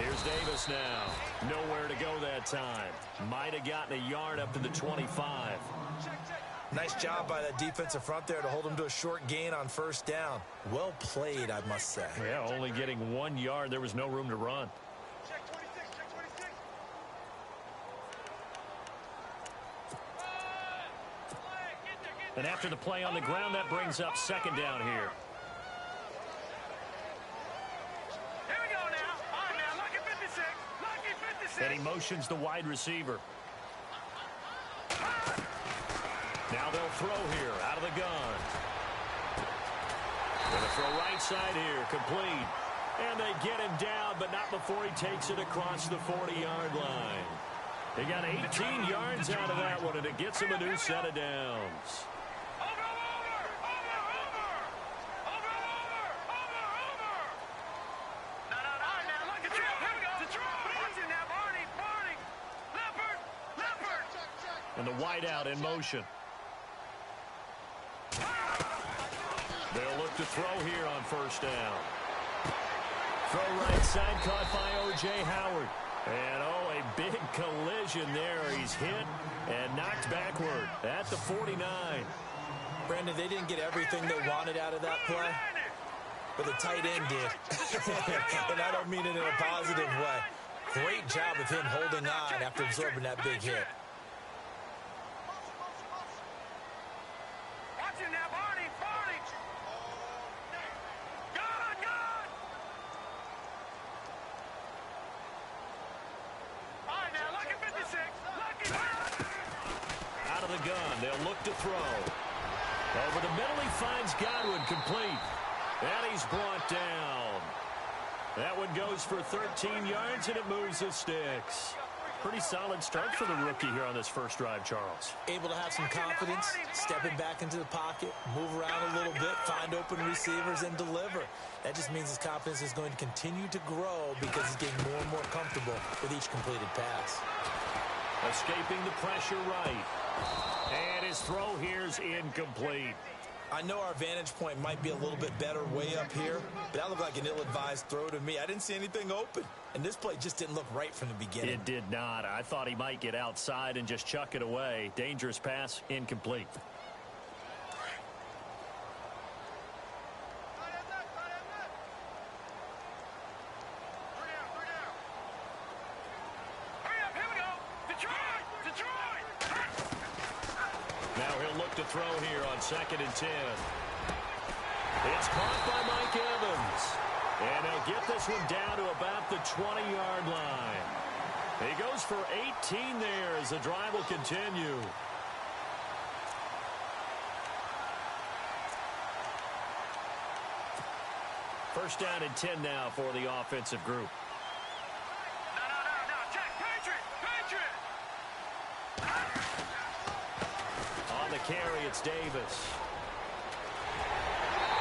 Here's Davis now. Nowhere to go that time. Might have gotten a yard up to the 25. Nice job by that defensive front there to hold him to a short gain on first down. Well played, I must say. Yeah, only getting 1 yard. There was no room to run. Check 26, check 26. And after the play on the ground, that brings up second down here. Here we go now. All right, now, lucky 56. Lucky 56. And he motions the wide receiver. Now they'll throw here out of the gun. Going to throw right side here, complete. And they get him down, but not before he takes it across the 40-yard line. They got 18 yards out of that one, and it gets him a new set of downs. And the wideout in motion. They'll look to throw here on first down. Throw right side, caught by O.J. Howard. And, oh, a big collision there. He's hit and knocked backward at the 49. Brandon, they didn't get everything they wanted out of that play, but the tight end did. And I don't mean it in a positive way. Great job of him holding on after absorbing that big hit. They'll look to throw. Over the middle, he finds Godwin, complete. And he's brought down. That one goes for 13 yards, and it moves the sticks. Pretty solid start for the rookie here on this first drive, Charles. Able to have some confidence, stepping back into the pocket, move around a little bit, find open receivers, and deliver. That just means his confidence is going to continue to grow because he's getting more and more comfortable with each completed pass. Escaping the pressure right. And his throw here's incomplete. I know our vantage point might be a little bit better way up here, but that looked like an ill-advised throw to me. I didn't see anything open, and this play just didn't look right from the beginning. It did not. I thought he might get outside and just chuck it away. Dangerous pass, incomplete. To throw here on 2nd and 10. It's caught by Mike Evans. And he'll get this one down to about the 20-yard line. He goes for 18 there as the drive will continue. First down and 10 now for the offensive group. Carry, it's Davis.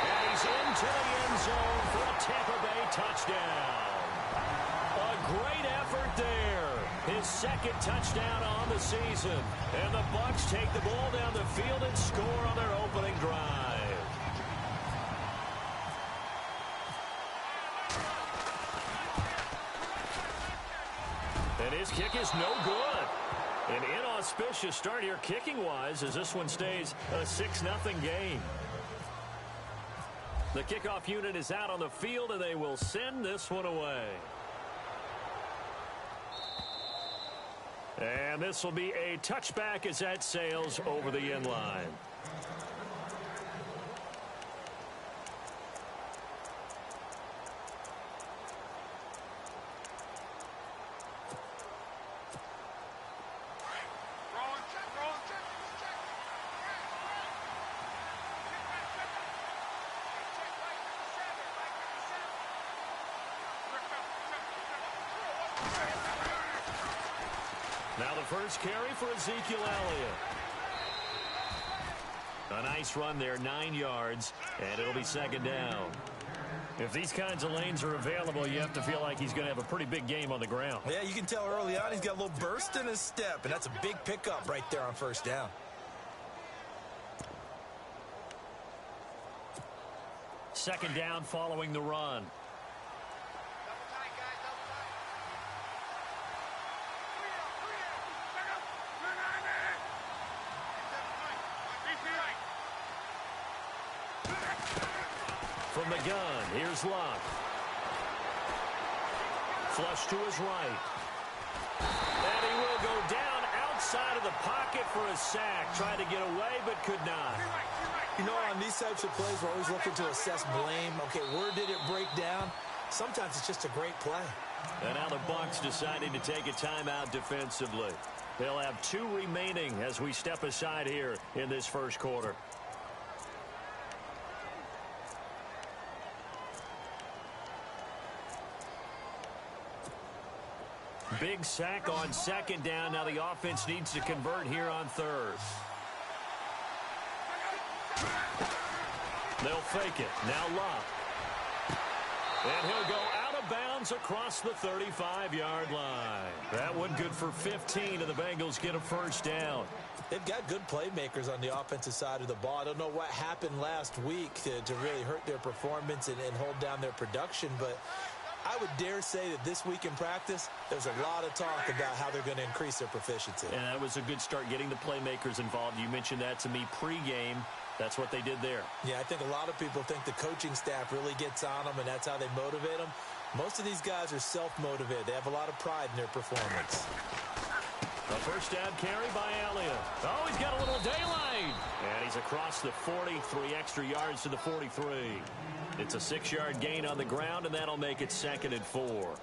And he's into the end zone for a Tampa Bay touchdown. A great effort there. His second touchdown on the season. And the Bucs take the ball down the field and score on their opening drive. And his kick is no good. An inauspicious start here kicking-wise as this one stays a 6-0 game. The kickoff unit is out on the field, and they will send this one away. And this will be a touchback as that sails over the end line. Now the first carry for Ezekiel Elliott. A nice run there, 9 yards, and it'll be second down. If these kinds of lanes are available, you have to feel like he's going to have a pretty big game on the ground. Yeah, you can tell early on he's got a little burst in his step, and that's a big pickup right there on first down. Second down following the run. From the gun, here's Luck. Flush to his right. And he will go down outside of the pocket for a sack. Tried to get away, but could not. You know, on these types of plays, we're always looking to assess blame. Okay, where did it break down? Sometimes it's just a great play. And now the Bucs deciding to take a timeout defensively. They'll have 2 remaining as we step aside here in this first quarter. Big sack on second down. Now the offense needs to convert here on third. They'll fake it. Now Luck. And he'll go out of bounds across the 35-yard line. That one good for 15, and the Bengals get a first down. They've got good playmakers on the offensive side of the ball. I don't know what happened last week to really hurt their performance and hold down their production, but I would dare say that this week in practice, there's a lot of talk about how they're going to increase their proficiency. And that was a good start, getting the playmakers involved. You mentioned that to me pregame. That's what they did there. Yeah, I think a lot of people think the coaching staff really gets on them, and that's how they motivate them. Most of these guys are self-motivated. They have a lot of pride in their performance. A first down carry by Elliott. Oh, he's got a little daylight. And he's across the 40, 3 extra yards to the 43. It's a 6-yard gain on the ground, and that'll make it 2nd and 4.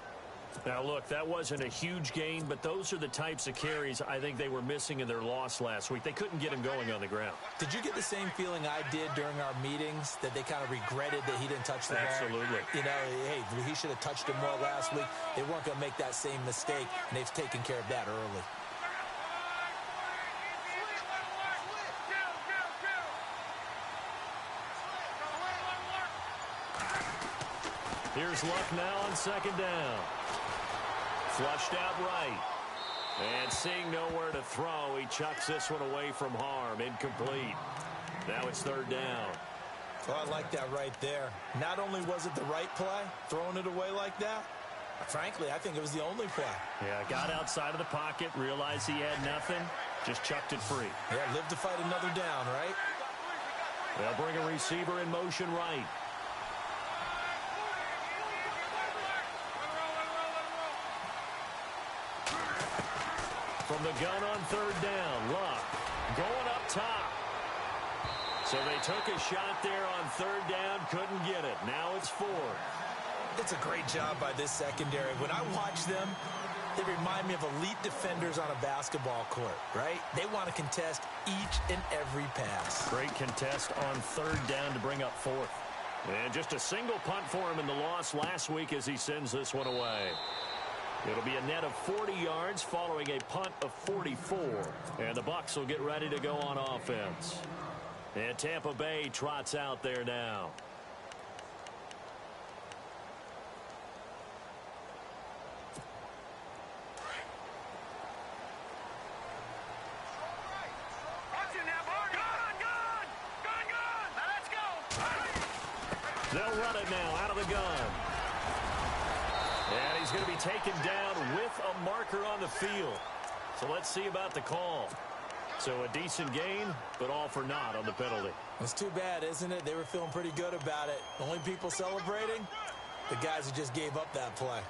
Now, look, that wasn't a huge gain, but those are the types of carries I think they were missing in their loss last week. They couldn't get him going on the ground. Did you get the same feeling I did during our meetings, that they kind of regretted that he didn't touch the ball? Absolutely. You know, hey, he should have touched him more last week. They weren't going to make that same mistake, and they've taken care of that early. Here's Luck now on second down. Flushed out right. And seeing nowhere to throw, he chucks this one away from harm. Incomplete. Now it's 3rd down. Well, I like that right there. Not only was it the right play, throwing it away like that, frankly, I think it was the only play. Yeah, got outside of the pocket, realized he had nothing, just chucked it free. Yeah, live to fight another down, right? They'll bring a receiver in motion right. From the gun on 3rd down, Luck going up top. So they took a shot there on 3rd down, couldn't get it. Now it's 4th. It's a great job by this secondary. When I watch them, they remind me of elite defenders on a basketball court, right? They want to contest each and every pass. Great contest on 3rd down to bring up 4th. And just a single punt for him in the loss last week as he sends this one away. It'll be a net of 40 yards following a punt of 44. And the Bucs will get ready to go on offense. And Tampa Bay trots out there now. They'll run it now out of the gun. And he's going to be taken down with a marker on the field. So let's see about the call. So a decent gain, but all for naught on the penalty. It's too bad, isn't it? They were feeling pretty good about it. Only people celebrating, the guys who just gave up that play.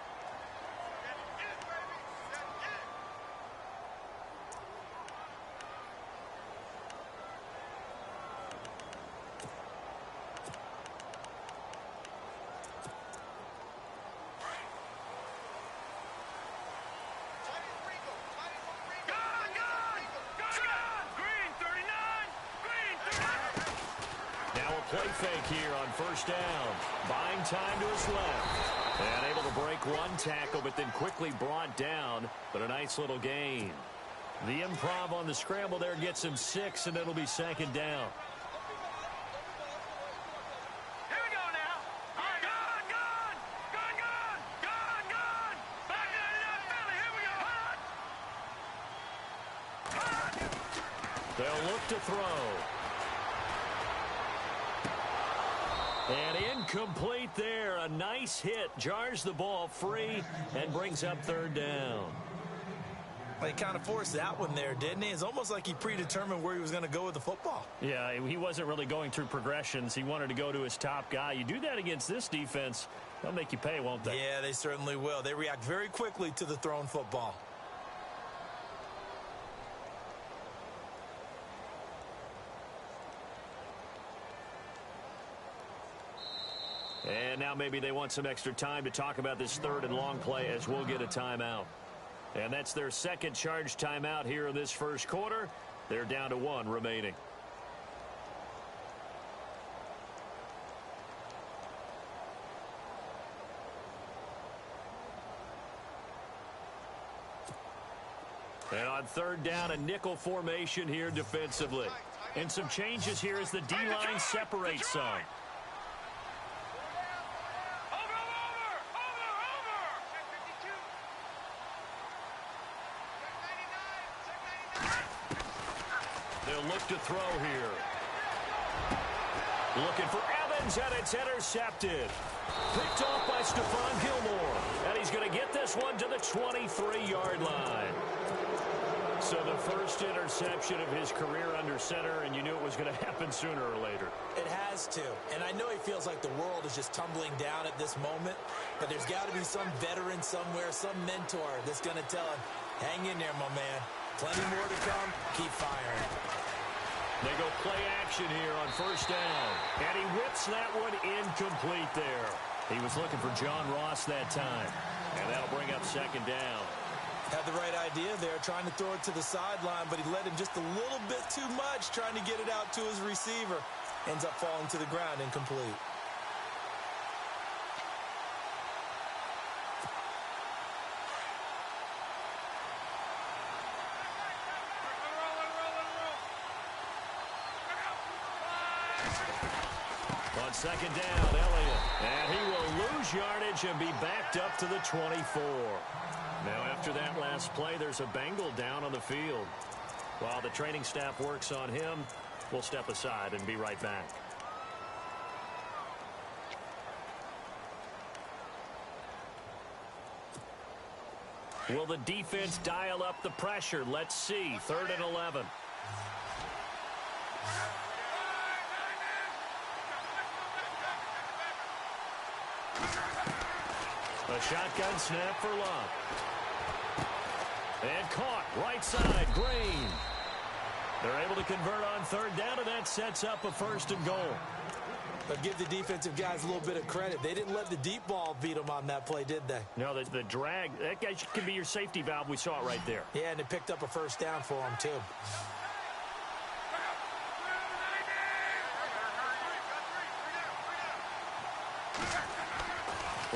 Play fake here on 1st down. Buying time to his left. And able to break one tackle, but then quickly brought down. But a nice little gain. The improv on the scramble there gets him 6, and it'll be 2nd down. Here we go now. Gun. Back in that belly. Here we go. They'll look to throw. And incomplete there. A nice hit. Jars the ball free and brings up 3rd down. Well, he kind of forced that one there, didn't he? It's almost like he predetermined where he was going to go with the football. Yeah, he wasn't really going through progressions. He wanted to go to his top guy. You do that against this defense, they'll make you pay, won't they? Yeah, they certainly will. They react very quickly to the thrown football. And now maybe they want some extra time to talk about this third and long play as we'll get a timeout. And that's their second charge timeout here in this first quarter. They're down to 1 remaining. And on third down, a nickel formation here defensively. And some changes here as the D-line separates some. Look to throw here. Looking for Evans, and it's intercepted. Picked off by Stephon Gilmore. And he's going to get this one to the 23-yard line. So the first interception of his career under center, and you knew it was going to happen sooner or later. It has to. And I know he feels like the world is just tumbling down at this moment, but there's got to be some veteran somewhere, some mentor that's going to tell him, hang in there, my man. Plenty more to come. Keep firing. They go play action here on first down. And he whips that one incomplete there. He was looking for John Ross that time. And that'll bring up second down. Had the right idea there, trying to throw it to the sideline, but he led him just a little bit too much, trying to get it out to his receiver. Ends up falling to the ground incomplete. On second down, Elliott. And he will lose yardage and be backed up to the 24. Now, after that last play, there's a Bengal down on the field. While the training staff works on him, we'll step aside and be right back. Will the defense dial up the pressure? Let's see. 3rd and 11. A shotgun snap for Love. And caught right side, Green. They're able to convert on third down, and that sets up a 1st and goal. But give the defensive guys a little bit of credit. They didn't let the deep ball beat them on that play, did they? No, the drag, that guy can be your safety valve. We saw it right there. Yeah, and it picked up a 1st down for them, too.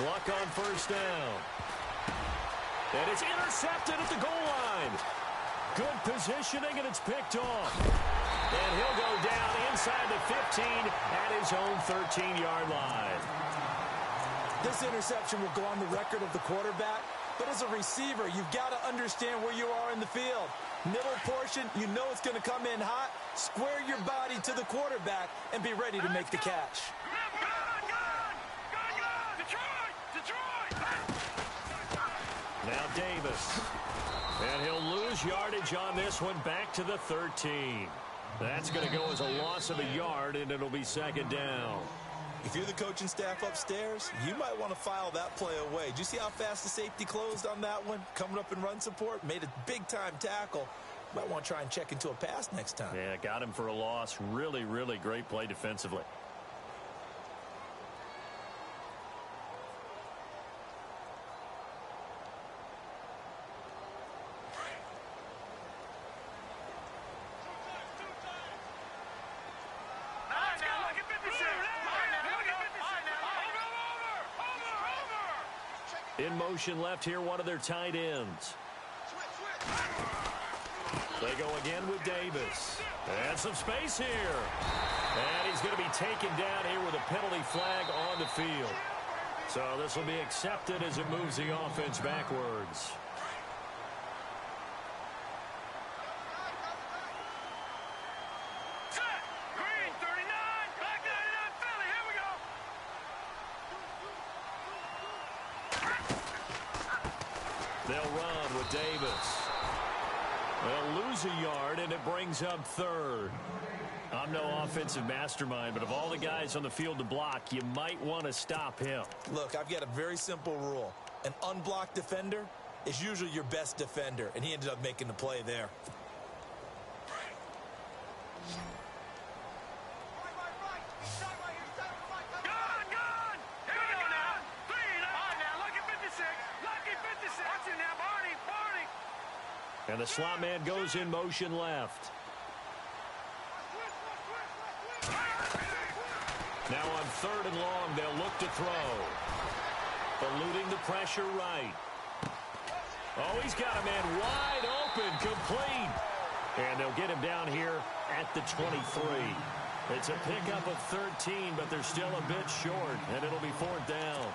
Luck on 1st down. And it's intercepted at the goal line. Good positioning, and it's picked off. And he'll go down inside the 15 at his own 13-yard line. This interception will go on the record of the quarterback, but as a receiver, you've got to understand where you are in the field. Middle portion, you know it's going to come in hot. Square your body to the quarterback and be ready to make the catch. Now Davis. And he'll lose yardage on this one back to the 13. That's going to go as a loss of a yard, and it'll be 2nd down. If you're the coaching staff upstairs, you might want to file that play away. Did you see how fast the safety closed on that one? Coming up in run support, made a big-time tackle. Might want to try and check into a pass next time. Yeah, got him for a loss. Really, really great play defensively. In motion left here, one of their tight ends. They go again with Davis. And some space here. And he's going to be taken down here with a penalty flag on the field. So this will be accepted as it moves the offense backwards. They'll run with Davis. They'll lose a yard, and it brings up third. I'm no offensive mastermind, but of all the guys on the field to block, you might want to stop him. Look, I've got a very simple rule. An unblocked defender is usually your best defender, and he ended up making the play there. And the slot man goes in motion left. Now on 3rd and long, they'll look to throw. Eluding the pressure right. Oh, he's got a man wide open, complete. And they'll get him down here at the 23. It's a pickup of 13, but they're still a bit short, and it'll be 4th down.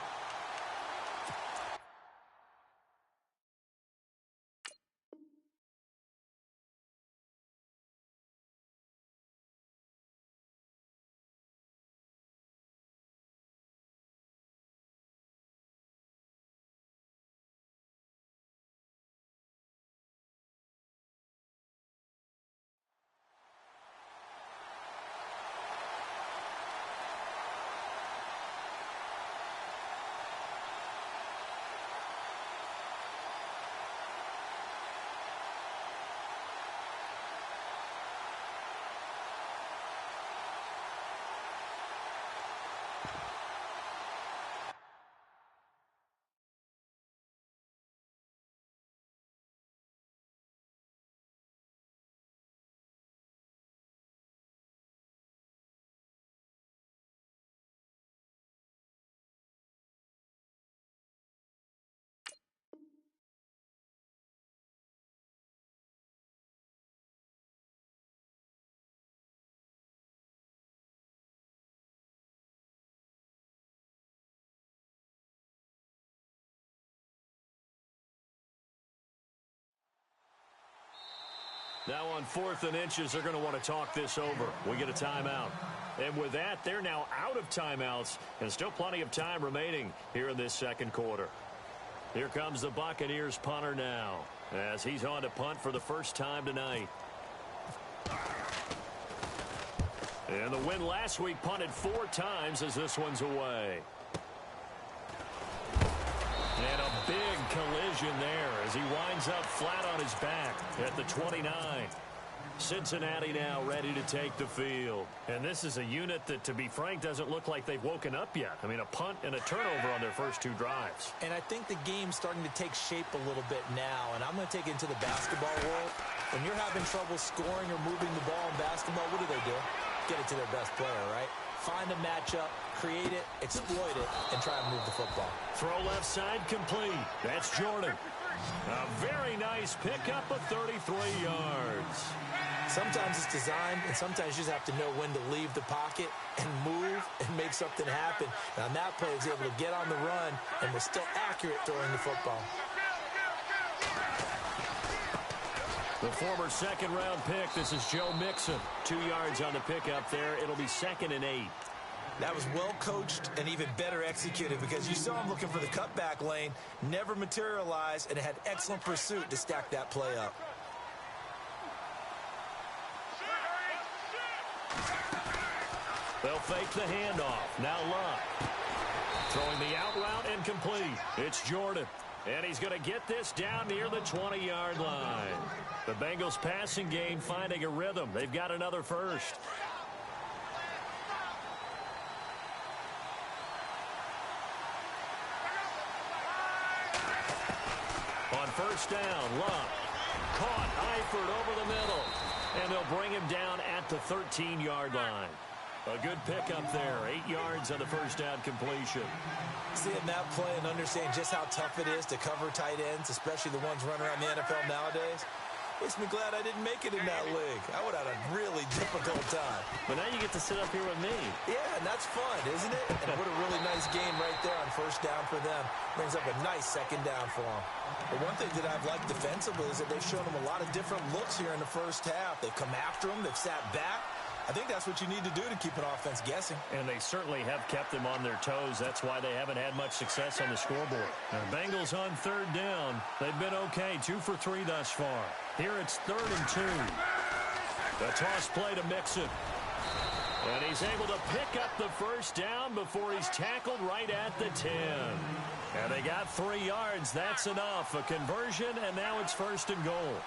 Now on 4th and inches, they're going to want to talk this over. We get a timeout. And with that, they're now out of timeouts and still plenty of time remaining here in this second quarter. Here comes the Buccaneers punter now as he's on to punt for the first time tonight. And the win last week punted 4 times as this one's away. And a big collision there as he winds up flat on his back at the 29. Cincinnati now ready to take the field. And this is a unit that, to be frank, doesn't look like they've woken up yet. I mean, a punt and a turnover on their first 2 drives. And I think the game's starting to take shape a little bit now. And I'm going to take it into the basketball world. When you're having trouble scoring or moving the ball in basketball, what do? Get it to their best player, right? Find a matchup, create it, exploit it, and try and move the football. Throw left side complete. That's Jordan. A very nice pickup of 33 yards. Sometimes it's designed, and sometimes you just have to know when to leave the pocket and move and make something happen. And on that play, he was able to get on the run and was still accurate throwing the football. The former second-round pick, this is Joe Mixon. 2 yards on the pickup there. It'll be 2nd and 8. That was well coached and even better executed because you saw him looking for the cutback lane, never materialized, and had excellent pursuit to stack that play up. They'll fake the handoff. Now Luck. Throwing the out route and complete. It's Jordan. And he's going to get this down near the 20-yard line. The Bengals passing game finding a rhythm. They've got another first. On first down, Luck. Caught Eifert over the middle. And they'll bring him down at the 13-yard line. A good pickup there. 8 yards on the first down completion. Seeing that play and understanding just how tough it is to cover tight ends, especially the ones running around the NFL nowadays, makes me glad I didn't make it in that league. I would have had a really difficult time. But now you get to sit up here with me. Yeah, and that's fun, isn't it? And what a really nice game right there on first down for them. Brings up a nice second down for them. But one thing that I've liked defensively is that they've shown them a lot of different looks here in the first half. They've come after them. They've sat back. I think that's what you need to do to keep an offense guessing. And they certainly have kept them on their toes. That's why they haven't had much success on the scoreboard. The Bengals on third down. They've been okay, 2 for 3 thus far. Here it's 3rd and 2. The toss play to Mixon. And he's able to pick up the first down before he's tackled right at the 10. And they got 3 yards. That's enough. A conversion, and now it's 1st and goal.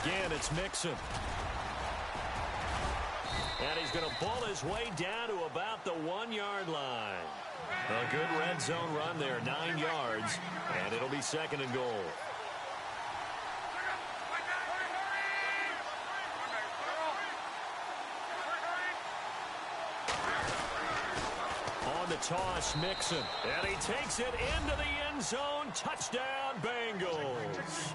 Again, it's Mixon. And he's going to pull his way down to about the 1-yard line. A good red zone run there, 9 yards, and it'll be 2nd and goal. On the toss, Mixon, and he takes it into the end zone. Touchdown, Bengals.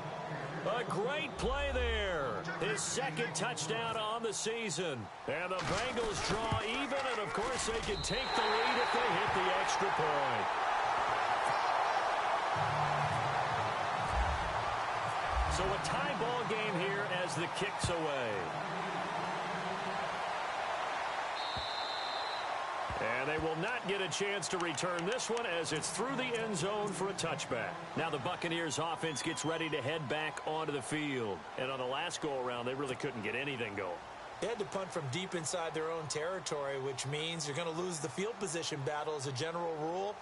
A great play there. His 2nd touchdown on the season. And the Bengals draw even, and of course they can take the lead if they hit the extra point. So a tie ball game here as the kick's away. And they will not get a chance to return this one as it's through the end zone for a touchback. Now the Buccaneers offense gets ready to head back onto the field. And on the last go-around, they really couldn't get anything going. They had to punt from deep inside their own territory, which means you're going to lose the field position battle as a general rule.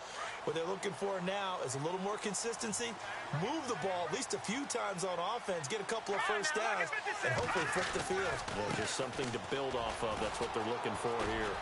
What they're looking for now is a little more consistency, move the ball at least a few times on offense, get a couple of first downs, and hopefully flip the field. Well, just something to build off of. That's what they're looking for here.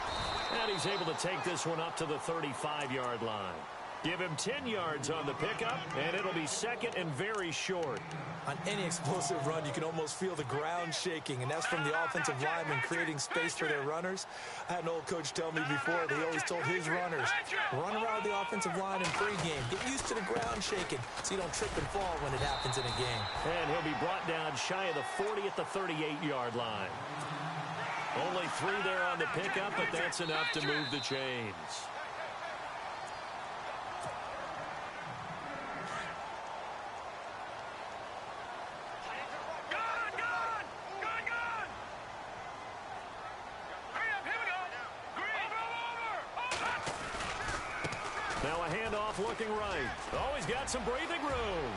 And he's able to take this one up to the 35-yard line. Give him 10 yards on the pickup, and it'll be 2nd and very short. On any explosive run, you can almost feel the ground shaking, and that's from the offensive linemen creating space for their runners. I had an old coach tell me before, he always told his runners, run around the offensive line in pregame. Get used to the ground shaking so you don't trip and fall when it happens in a game. And he'll be brought down shy of the 40 at the 38-yard line. Only 3 there on the pickup, but that's enough to move the chains. Now a handoff looking right. Oh, he's got some breathing room.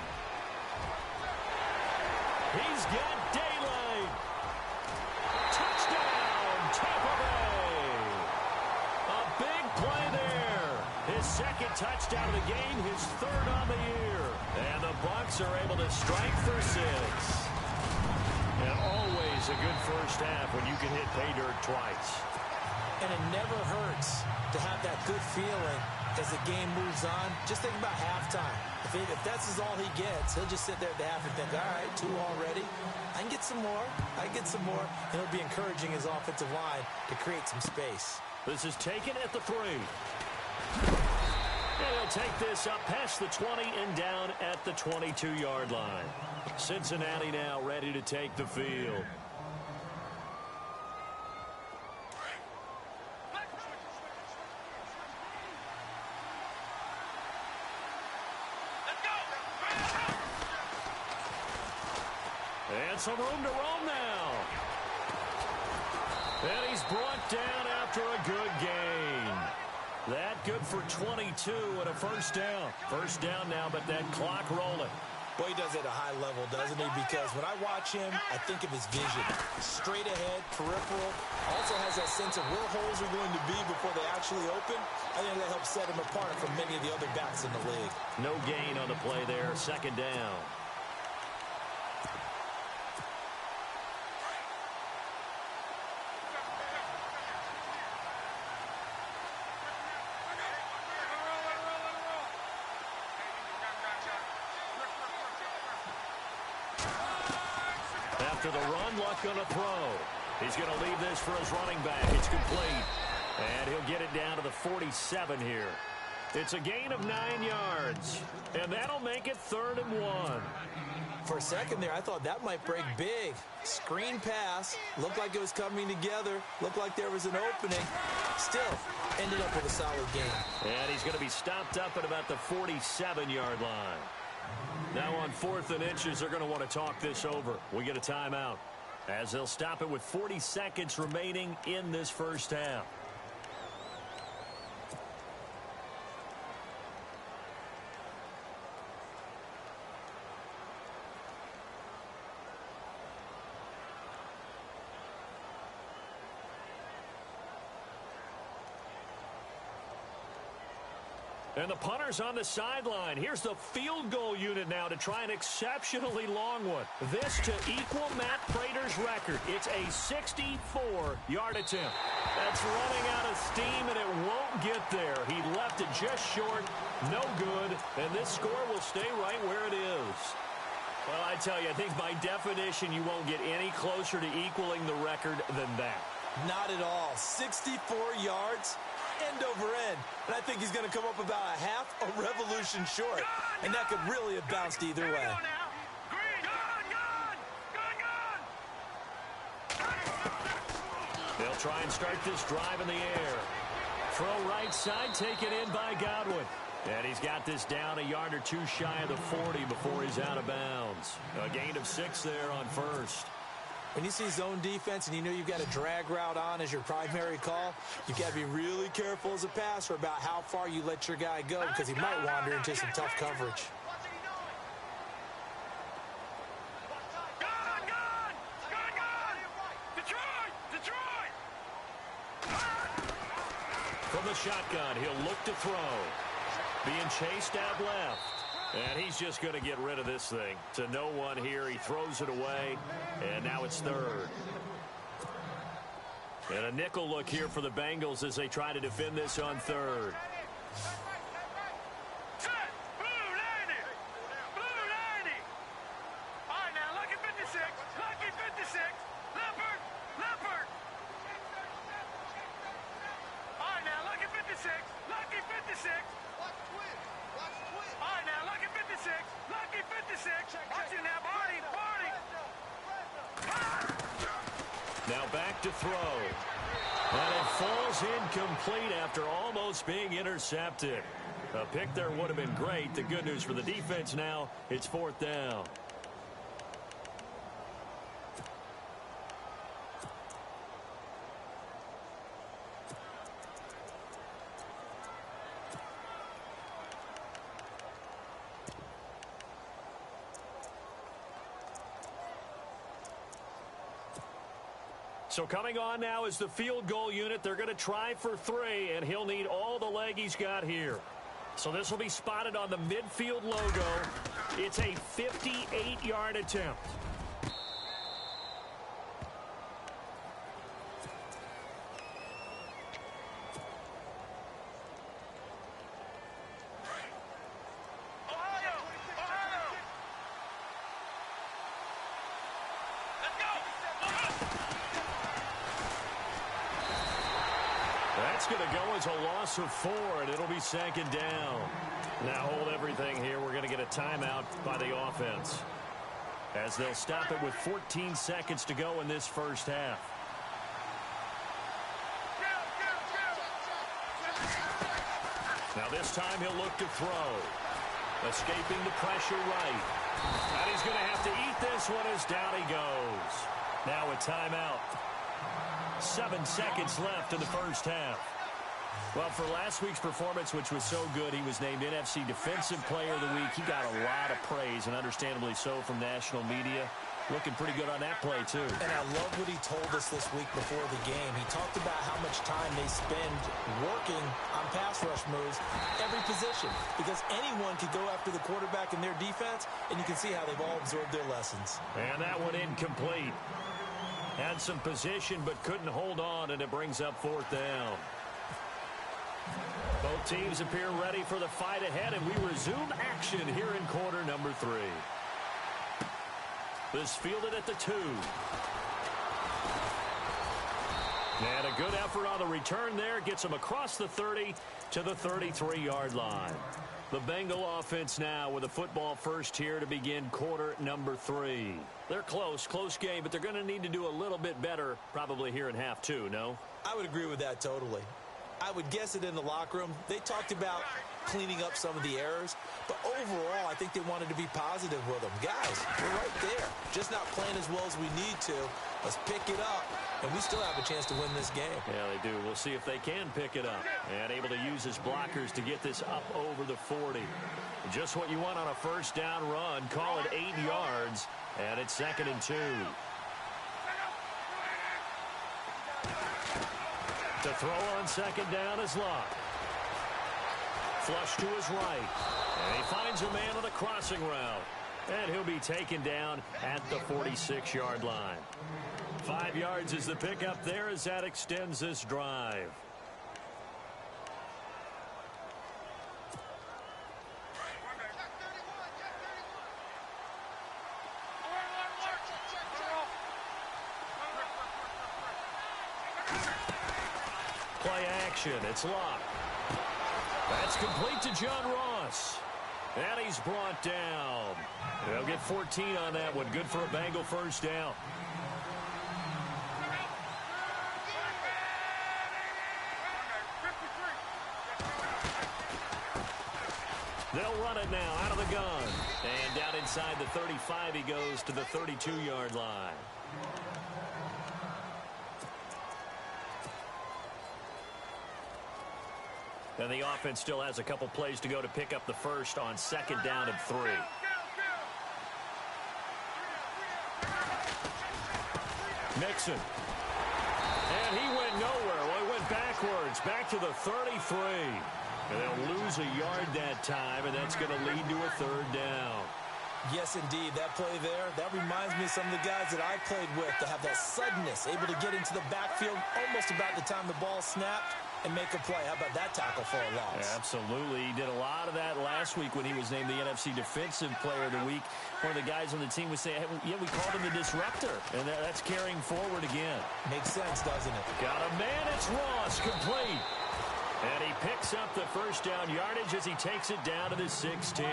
He's got daylight. Touchdown, Tampa Bay. A big play there. His 2nd touchdown of the game, his 3rd on the year. And the Bucs are able to strike for 6. And always a good first half when you can hit pay dirt twice. And it never hurts to have that good feeling as the game moves on. Just think about halftime. If that's all he gets, he'll just sit there at the half and think, all right, 2 already. I can get some more. I can get some more. And he'll be encouraging his offensive line to create some space. This is taken at the 3. And he'll take this up past the 20 and down at the 22-yard line. Cincinnati now ready to take the field. And some room to roam now. And he's brought down after a good gain. That good for 22 and a first down. First down now, but that clock rolling. Boy, he does it at a high level, doesn't he? Because when I watch him, I think of his vision. Straight ahead, peripheral. Also has that sense of where holes are going to be before they actually open. I think that helps set him apart from many of the other backs in the league. No gain on the play there. 2nd down. After the run, Luck going to throw. He's going to leave this for his running back. It's complete. And he'll get it down to the 47 here. It's a gain of 9 yards, and that'll make it 3rd and 1. For a second there, I thought that might break big. Screen pass, looked like it was coming together, looked like there was an opening. Still, ended up with a solid game. And he's going to be stopped up at about the 47-yard line. Now on 4th and inches, they're going to want to talk this over. We get a timeout, as they'll stop it with 40 seconds remaining in this first half. And the punter's on the sideline. Here's the field goal unit now to try an exceptionally long one. This to equal Matt Prater's record. It's a 64-yard attempt. That's running out of steam, and it won't get there. He left it just short. No good. And this score will stay right where it is. Well, I tell you, I think by definition you won't get any closer to equaling the record than that. Not at all. 64 yards. End over end, and I think he's going to come up about a half a revolution short, and that could really have bounced either way. They'll try and start this drive in the air. Throw right side, taken in by Godwin. And he's got this down a yard or two shy of the 40 before he's out of bounds. A gain of 6 there on first. When you see zone defense and you know you've got a drag route on as your primary call, you've got to be really careful as a passer about how far you let your guy go, because he might wander into some tough coverage. From the shotgun, he'll look to throw. Being chased out left. And he's just going to get rid of this thing. To no one here. He throws it away. And now it's 3rd. And a nickel look here for the Bengals as they try to defend this on 3rd. Now back to throw. And it falls incomplete after almost being intercepted. A pick there would have been great. The good news for the defense now, it's 4th down. So coming on now is the field goal unit. They're going to try for 3, and he'll need all the leg he's got here. So this will be spotted on the midfield logo. It's a 58-yard attempt. That's going to go as a loss of 4, and it'll be 2nd down. Now hold everything here. We're going to get a timeout by the offense, as they'll stop it with 14 seconds to go in this first half. Now this time he'll look to throw. Escaping the pressure right. And he's going to have to eat this one as down he goes. Now a timeout. 7 seconds left in the first half. Well, for last week's performance, which was so good, he was named NFC Defensive Player of the Week. He got a lot of praise, and understandably so, from national media. Looking pretty good on that play, too. And I love what he told us this week before the game. He talked about how much time they spend working on pass rush moves, every position, because anyone could go after the quarterback in their defense, and you can see how they've all absorbed their lessons. And that one incomplete. Had some position, but couldn't hold on, and it brings up 4th down. Both teams appear ready for the fight ahead, and we resume action here in quarter number 3. This fielded at the 2. And a good effort on the return there. Gets him across the 30 to the 33-yard line. The Bengal offense now with a football first here to begin quarter number 3. They're close game, but they're going to need to do a little bit better probably here in half 2, no? I would agree with that totally. I would guess it in the locker room. They talked about cleaning up some of the errors, but overall, I think they wanted to be positive with them. Guys, we're right there. Just not playing as well as we need to. Let's pick it up, and we still have a chance to win this game. Yeah, they do. We'll see if they can pick it up. And able to use his blockers to get this up over the 40. Just what you want on a first down run. Call it 8 yards, and it's 2nd and 2. To throw on 2nd down is Luck. Flush to his right. And he finds a man on the crossing route. And he'll be taken down at the 46-yard line. 5 yards is the pickup there as that extends this drive. Play action. It's Locke. That's complete to John Ross. And he's brought down. They'll get 14 on that one. Good for a Bengal first down. They'll run it now out of the gun. And down inside the 35 he goes to the 32-yard line. And the offense still has a couple plays to go to pick up the first on 2nd down and 3. Mixon. And he went nowhere. Well, he went backwards, back to the 33. And they'll lose a yard that time, and that's going to lead to a 3rd down. Yes, indeed. That play there, that reminds me of some of the guys that I played with to have that suddenness, able to get into the backfield almost about the time the ball snapped and make a play. How about that tackle for a loss? Yeah, absolutely. He did a lot of that last week when he was named the NFC Defensive Player of the Week. One of the guys on the team would say, hey, yeah, we called him the disruptor. And that's carrying forward again. Makes sense, doesn't it? Got a man. It's Ross, complete. And he picks up the first down yardage as he takes it down to the 16.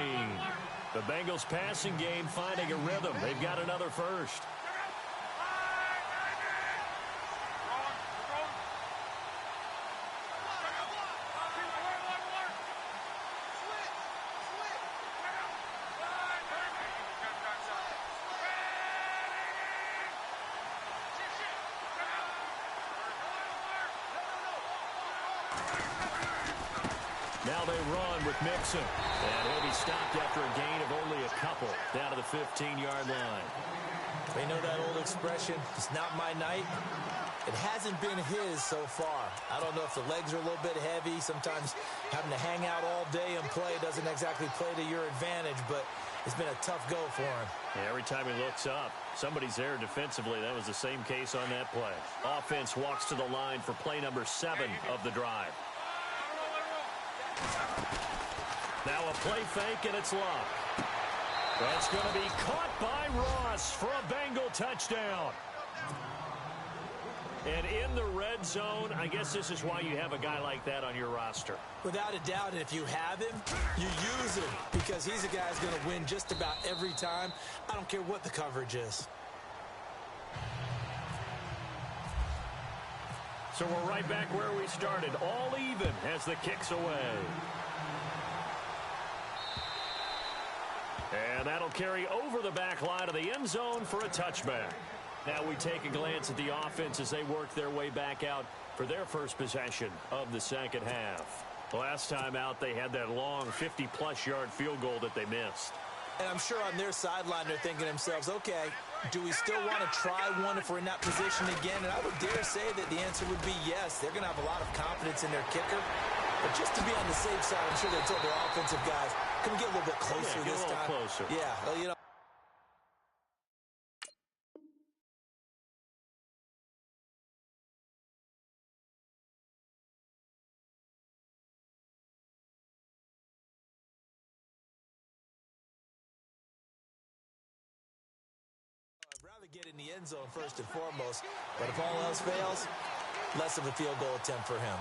The Bengals passing game finding a rhythm. They've got another first. Now they run with Mixon. And he'll be stopped after a gain of only a couple down to the 15-yard line. They know that old expression, it's not my night. It hasn't been his so far. I don't know if the legs are a little bit heavy. Sometimes having to hang out all day and play doesn't exactly play to your advantage, but it's been a tough go for him. Yeah, every time he looks up, somebody's there defensively. That was the same case on that play. Offense walks to the line for play number 7 of the drive. Now a play fake, and it's Luck. That's going to be caught by Ross for a Bengal touchdown. And in the red zone, I guess this is why you have a guy like that on your roster. Without a doubt, and if you have him, you use him because he's a guy who's going to win just about every time. I don't care what the coverage is. So we're right back where we started, all even as the kick's away. And that'll carry over the back line of the end zone for a touchback. Now we take a glance at the offense as they work their way back out for their first possession of the second half. Last time out, they had that long 50-plus yard field goal that they missed. And I'm sure on their sideline they're thinking to themselves, okay, do we still want to try one if we're in that position again? And I would dare say that the answer would be yes. They're going to have a lot of confidence in their kicker. But just to be on the safe side, I'm sure they told their offensive guys, can we get a little bit closer this time? Closer. Yeah, well, you know. I'd rather get in the end zone first and foremost, but if all else fails, less of a field goal attempt for him.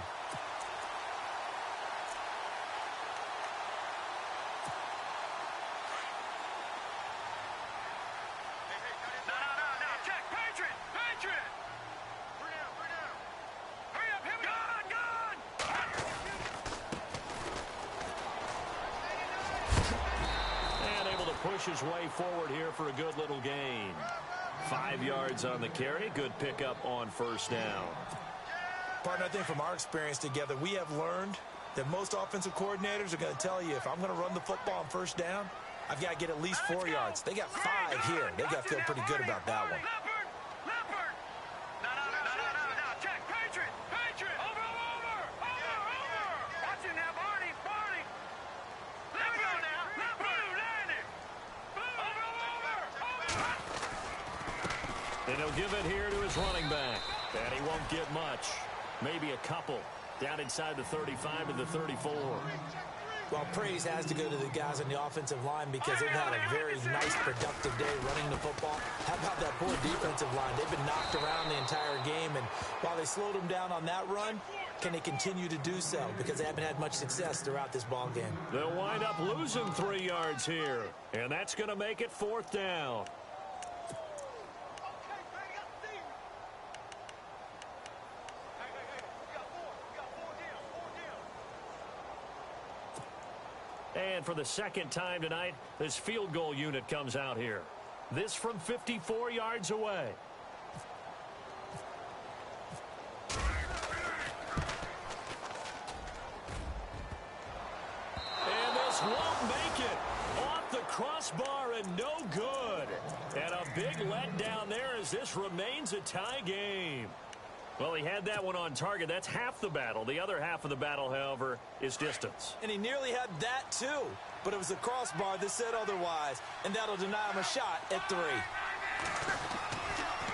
No, check. Patriot! Patriot! Bring down. Hurry up, him. Gone! And able to push his way forward here for a good little gain. 5 yards on the carry. Good pickup on first down. Partner, I think from our experience together, we have learned that most offensive coordinators are going to tell you, if I'm going to run the football on first down, I've got to get at least 4 yards. They got 5 here. They got to feel pretty good about that one. Leopard! No. Check. Patriot! Over! Watch it now, Barney! There we go now. Blue, landing! Over! And he'll give it here to his running back. And he won't get much. Maybe a couple. Down inside the 35 to the 34. Well, praise has to go to the guys on the offensive line because they've had a very nice, productive day running the football. How about that poor defensive line? They've been knocked around the entire game, and while they slowed them down on that run, can they continue to do so? Because they haven't had much success throughout this ball game. They'll wind up losing 3 yards here, and that's going to make it 4th down. And for the second time tonight, this field goal unit comes out here. This from 54 yards away. And this won't make it. Off the crossbar and no good. And a big letdown there as this remains a tie game. Well, he had that one on target. That's half the battle. The other half of the battle, however, is distance. And he nearly had that, too. But it was the crossbar that said otherwise. And that'll deny him a shot at 3.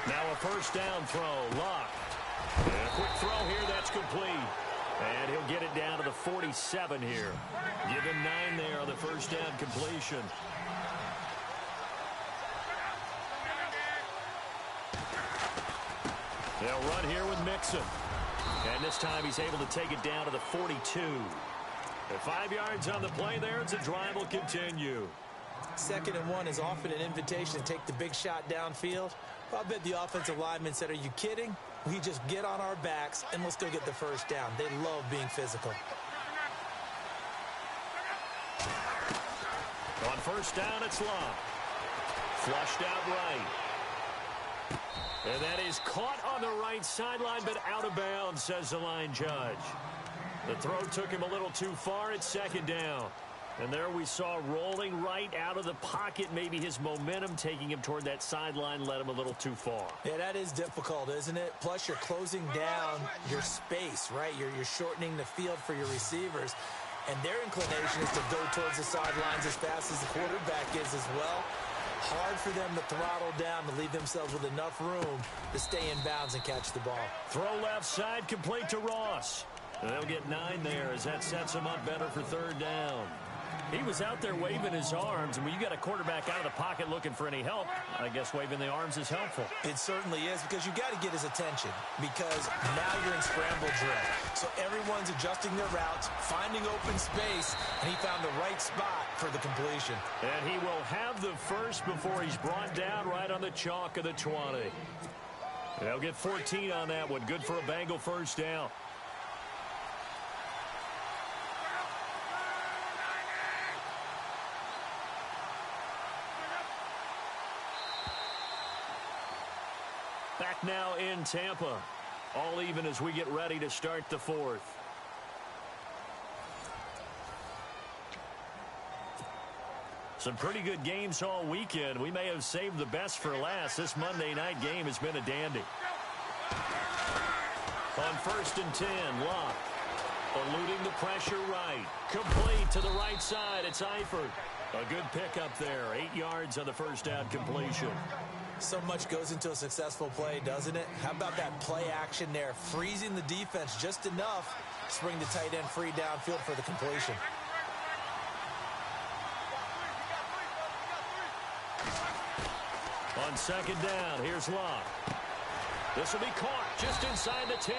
Now a first down throw. Lock. And a quick throw here. That's complete. And he'll get it down to the 47 here. Give him 9 there on the first down completion. They'll run here with Mixon. And this time he's able to take it down to the 42. At 5 yards on the play there, as the drive will continue. 2nd and 1 is often an invitation to take the big shot downfield. I'll bet the offensive lineman said, are you kidding? We just get on our backs and let's go get the first down. They love being physical. On first down, it's Love. Flushed out right. And that is caught on the right sideline, but out of bounds, says the line judge. The throw took him a little too far at 2nd down. And there we saw rolling right out of the pocket. Maybe his momentum taking him toward that sideline led him a little too far. Yeah, that is difficult, isn't it? Plus, you're closing down your space, right? You're shortening the field for your receivers. And their inclination is to go towards the sidelines as fast as the quarterback is as well. Hard for them to throttle down to leave themselves with enough room to stay in bounds and catch the ball. Throw left side, complete to Ross. And they'll get 9 there as that sets them up better for 3rd down. He was out there waving his arms, and when you got a quarterback out of the pocket looking for any help, I guess waving the arms is helpful. It certainly is, because you got to get his attention, because now you're in scramble drill. So everyone's adjusting their routes, finding open space, and he found the right spot for the completion. And he will have the first before he's brought down right on the chalk of the 20. They'll get 14 on that one. Good for a Bengal first down. Back now in Tampa. All even as we get ready to start the 4th. Some pretty good games all weekend. We may have saved the best for last. This Monday night game has been a dandy. On 1st and 10, Locke. Eluding the pressure right. Complete to the right side. It's Eifert. A good pickup there. 8 yards on the first down completion. So much goes into a successful play, doesn't it? How about that play action there? Freezing the defense just enough to bring the tight end free downfield for the completion. On 2nd down, here's Locke. This will be caught just inside the 10.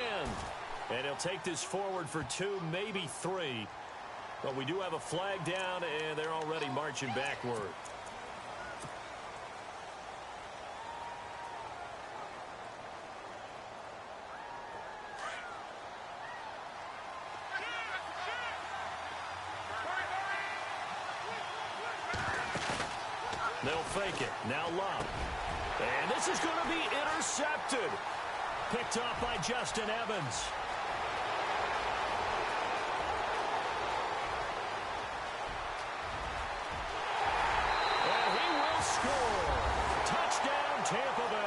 And he'll take this forward for 2, maybe 3. But we do have a flag down, and they're already marching backward. They'll fake it. Now Love. And this is going to be intercepted. Picked off by Justin Evans. And he will score. Touchdown, Tampa Bay.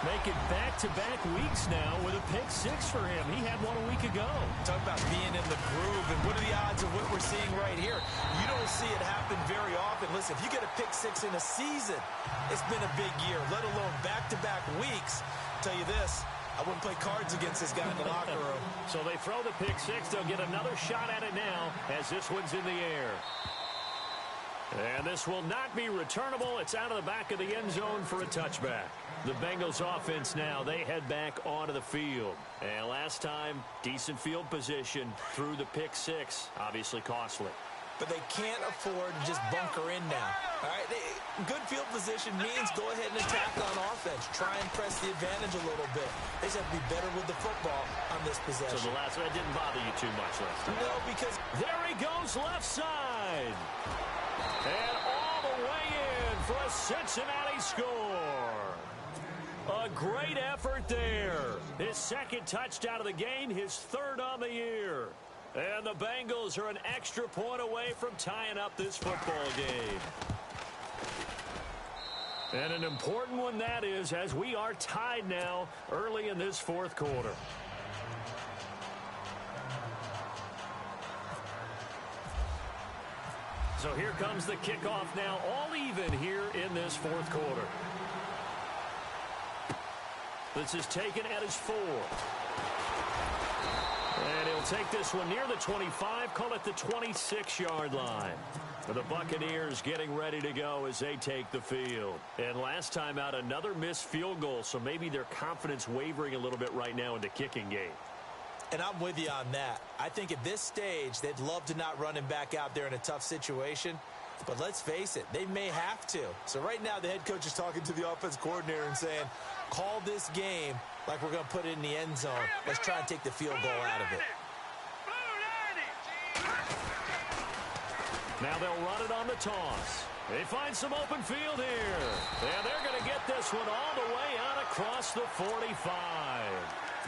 Making back-to-back weeks now with a pick 6 for him. He had one a week ago. Talk about being in the groove, and what are the odds of what we're seeing right here? You don't see it happen very often. Listen, if you get a pick 6 in a season, it's been a big year, let alone back-to-back weeks. I'll tell you this, I wouldn't play cards against this guy in the locker room. So they throw the pick 6. They'll get another shot at it now as this one's in the air. And this will not be returnable. It's out of the back of the end zone for a touchback. The Bengals offense now, they head back onto the field. And last time, decent field position through the pick 6. Obviously costly. But they can't afford to just bunker in now. All right, good field position means go ahead and attack on offense. Try and press the advantage a little bit. They just have to be better with the football on this possession. So the last one didn't bother you too much last time. No, because there he goes left side. And all the way in for a Cincinnati score. A great effort there. His second touchdown of the game, his third on the year. And the Bengals are an extra point away from tying up this football game. And an important one that is, as we are tied now early in this fourth quarter. So here comes the kickoff now, all even here in this fourth quarter. This is taken at his 4. And he'll take this one near the 25, call it the 26-yard line. For the Buccaneers getting ready to go as they take the field. And last time out, another missed field goal, so maybe their confidence wavering a little bit right now in the kicking game. And I'm with you on that. I think at this stage, they'd love to not run him back out there in a tough situation. But let's face it, they may have to. So right now, the head coach is talking to the offense coordinator and saying, call this game like we're going to put it in the end zone. Let's try and take the field goal out of it. Now they'll run it on the toss. They find some open field here. And they're going to get this one all the way out across the 45.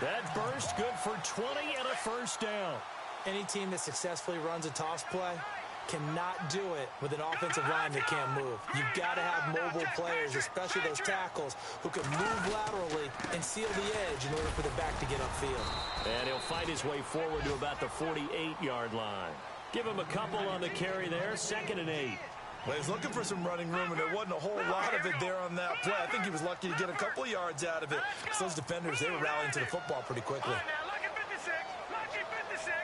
That burst good for 20 and a first down. Any team that successfully runs a toss play cannot do it with an offensive line that can't move. You've got to have mobile players, especially those tackles, who can move laterally and seal the edge in order for the back to get upfield. And he'll fight his way forward to about the 48-yard line. Give him a couple on the carry there, 2nd and 8. Well, he was looking for some running room, and there wasn't a whole lot of it there on that play. I think he was lucky to get a couple yards out of it. Because those defenders, they were rallying to the football pretty quickly. Lucky 56. Lucky 56.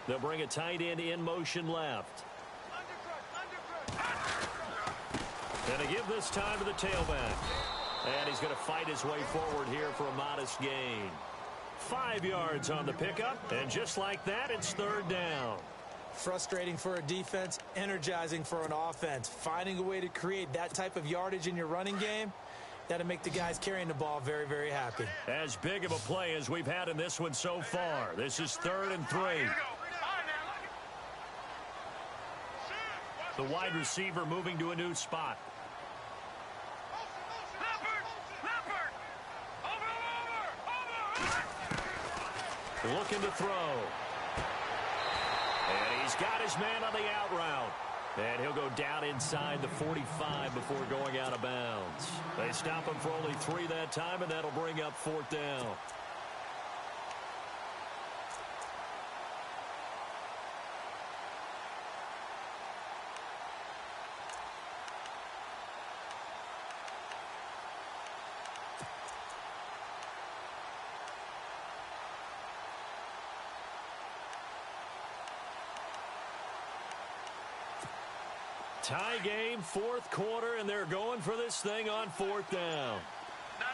They'll bring a tight end in motion left. And they give this time to the tailback. And he's going to fight his way forward here for a modest gain. 5 yards on the pickup, and just like that, it's 3rd down. Frustrating for a defense, energizing for an offense. Finding a way to create that type of yardage in your running game, that'll make the guys carrying the ball very, very happy. As big of a play as we've had in this one so far. This is 3rd and 3. The wide receiver moving to a new spot. Looking to throw. And he's got his man on the out route. And he'll go down inside the 45 before going out of bounds. They stop him for only 3 that time, and that'll bring up 4th down. Tie game, fourth quarter, and they're going for this thing on fourth down. No. All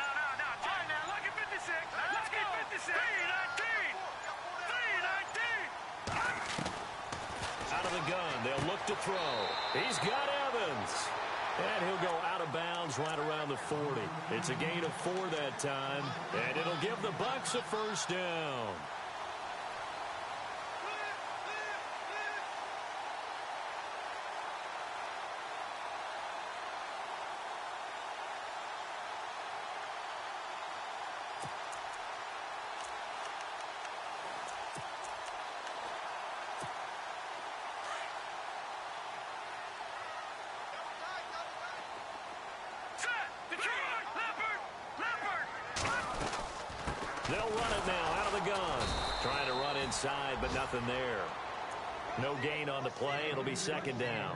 right, now, lucky 56. Lucky 56. 319. Out of the gun, they'll look to throw. He's got Evans. And he'll go out of bounds right around the 40. It's a gain of 4 that time, and it'll give the Bucs a first down. They'll run it now out of the gun. Trying to run inside, but nothing there. No gain on the play. It'll be second down.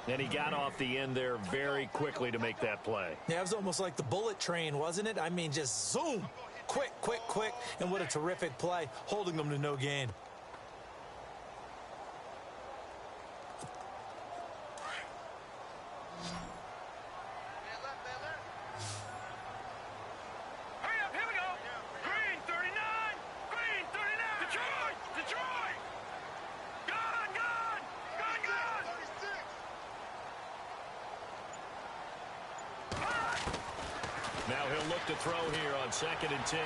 And he got off the end there very quickly to make that play. Yeah, it was almost like the bullet train, wasn't it? I mean, just zoom. Quick. And what a terrific play, holding them to no gain. Now he'll look to throw here on 2nd and 10.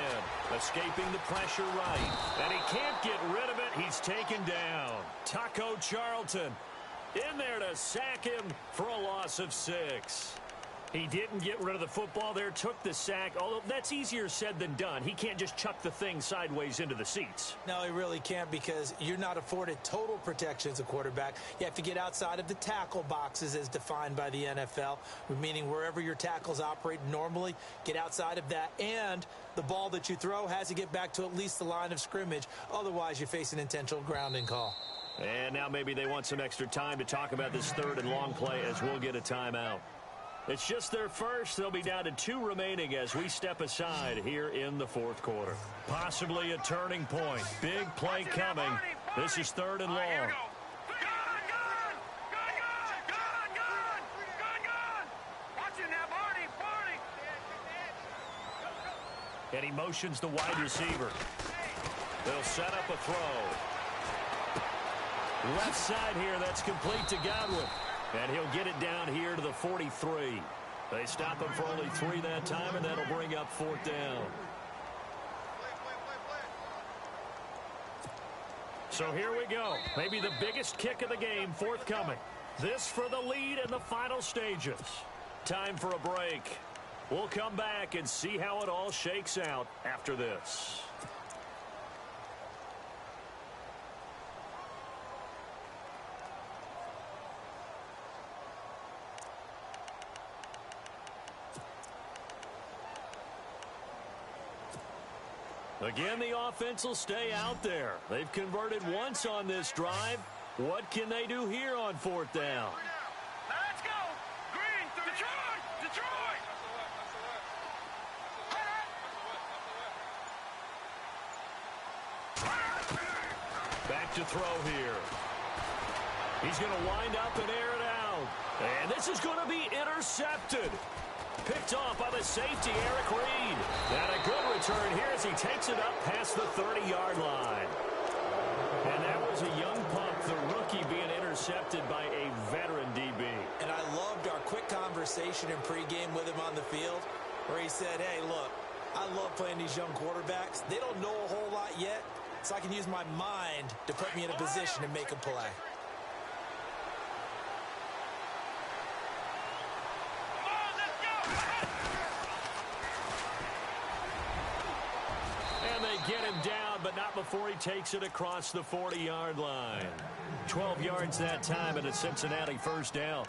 Escaping the pressure right. And he can't get rid of it. He's taken down. Taco Charlton in there to sack him for a loss of 6. He didn't get rid of the football there, took the sack, although that's easier said than done. He can't just chuck the thing sideways into the seats. No, he really can't, because you're not afforded total protection as a quarterback. You have to get outside of the tackle boxes as defined by the NFL, meaning wherever your tackles operate normally, get outside of that. And the ball that you throw has to get back to at least the line of scrimmage. Otherwise, you face an intentional grounding call. And now maybe they want some extra time to talk about this 3rd and long play as we'll get a timeout. It's just their first. They'll be down to 2 remaining as we step aside here in the 4th quarter. Possibly a turning point. Big play coming. This is 3rd and long. And he motions the wide receiver. They'll set up a throw. Left side here, that's complete to Godwin. And he'll get it down here to the 43. They stop him for only 3 that time, and that'll bring up 4th down. So here we go. Maybe the biggest kick of the game forthcoming. This for the lead in the final stages. Time for a break. We'll come back and see how it all shakes out after this. Again, the offense will stay out there. They've converted once on this drive. What can they do here on 4th down? Let's go! Green, Detroit! Back to throw here. He's going to wind up and air it out. And this is going to be intercepted. Picked off by the safety, Eric Reed. And a good return here as he takes it up past the 30-yard line. And that was a young pup, the rookie, being intercepted by a veteran DB. And I loved our quick conversation in pregame with him on the field, where he said, hey, look, I love playing these young quarterbacks. They don't know a whole lot yet, so I can use my mind to put me in a position to make a play. Get him down, but not before he takes it across the 40-yard line. 12 yards that time, and a Cincinnati first down.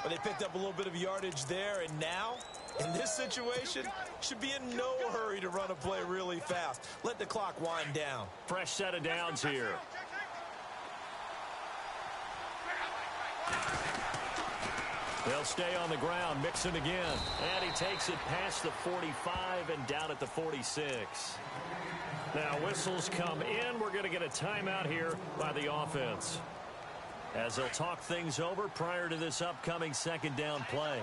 Well, they picked up a little bit of yardage there, and now, in this situation, should be in no hurry to run a play really fast. Let the clock wind down. Fresh set of downs here. They'll stay on the ground, Mixon again. And he takes it past the 45 and down at the 46. Now whistles come in. We're going to get a timeout here by the offense. as they'll talk things over prior to this upcoming second down play.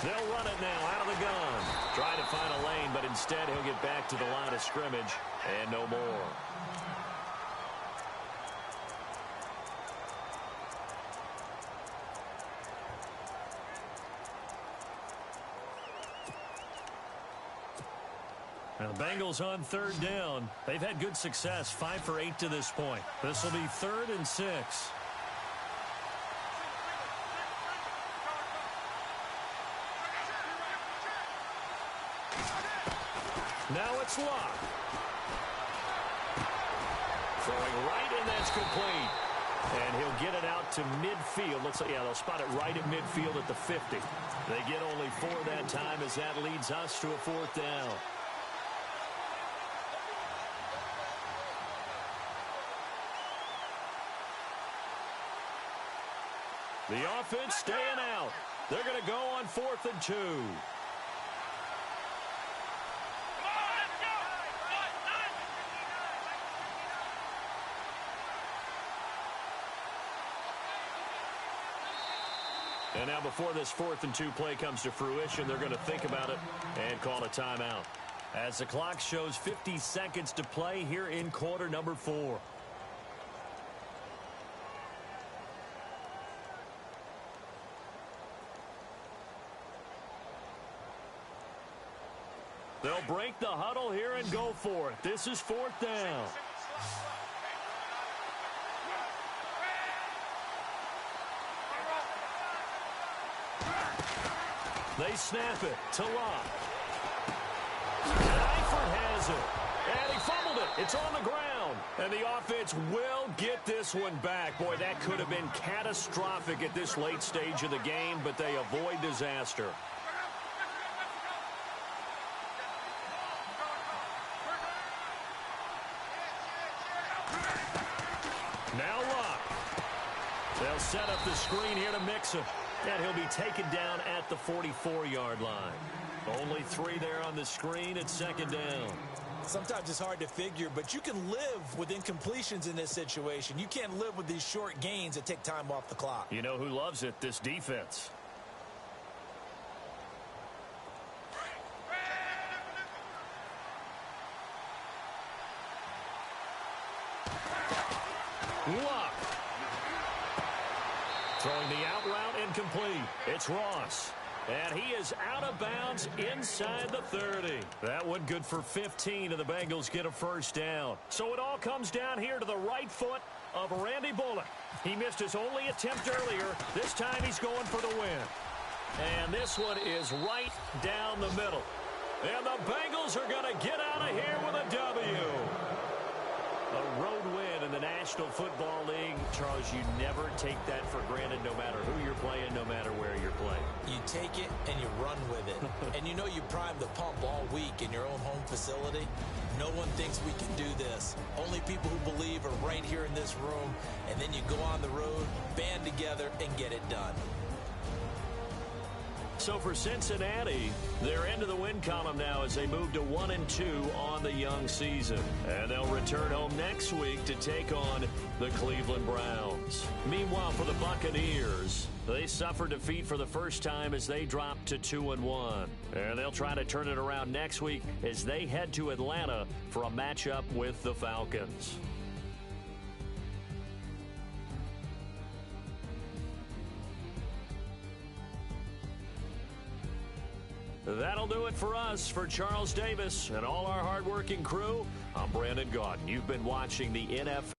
They'll run it now out of the gun. Trying to find a lane, but instead he'll get back to the line of scrimmage and no more. Now the Bengals on third down. They've had good success, 5 for 8 to this point. This will be 3rd and 6. Now it's Locke. Throwing right, and that's complete. And he'll get it out to midfield. Looks like, yeah, they'll spot it right at midfield at the 50. They get only 4 that time as that leads us to a 4th down. The offense staying out. They're going to go on 4th and 2. And now before this 4th and 2 play comes to fruition, they're going to think about it and call a timeout. As the clock shows 50 seconds to play here in quarter number 4. They'll break the huddle here and go for it. This is 4th down. They snap it to Locke. Eifert has it. And he fumbled it. It's on the ground. And the offense will get this one back. Boy, that could have been catastrophic at this late stage of the game, but they avoid disaster. Now Locke. They'll set up the screen here to Mixon. And he'll be taken down at the 44-yard line. Only 3 there on the screen at 2nd down. Sometimes it's hard to figure, but you can live with incompletions in this situation. You can't live with these short gains that take time off the clock. You know who loves it? This defense. Locke. Throwing the out route incomplete. It's Ross. And he is out of bounds inside the 30. That one good for 15, and the Bengals get a 1st down. So it all comes down here to the right foot of Randy Bullock. He missed his only attempt earlier. This time he's going for the win. And this one is right down the middle. And the Bengals are going to get out of here with a W. A road win in the National Football League. Charles, you never take that for granted, no matter who you're playing, no matter where you're playing. You take it and you run with it. And you know you primed the pump all week in your own home facility. No one thinks we can do this. Only people who believe are right here in this room. And then you go on the road, band together, and get it done. So for Cincinnati, they're into the win column now as they move to 1-2 on the young season. And they'll return home next week to take on the Cleveland Browns. Meanwhile, for the Buccaneers, they suffered defeat for the first time as they dropped to 2-1. And they'll try to turn it around next week as they head to Atlanta for a matchup with the Falcons. That'll do it for us. For Charles Davis and all our hardworking crew, I'm Brandon Gaudin. You've been watching the NFL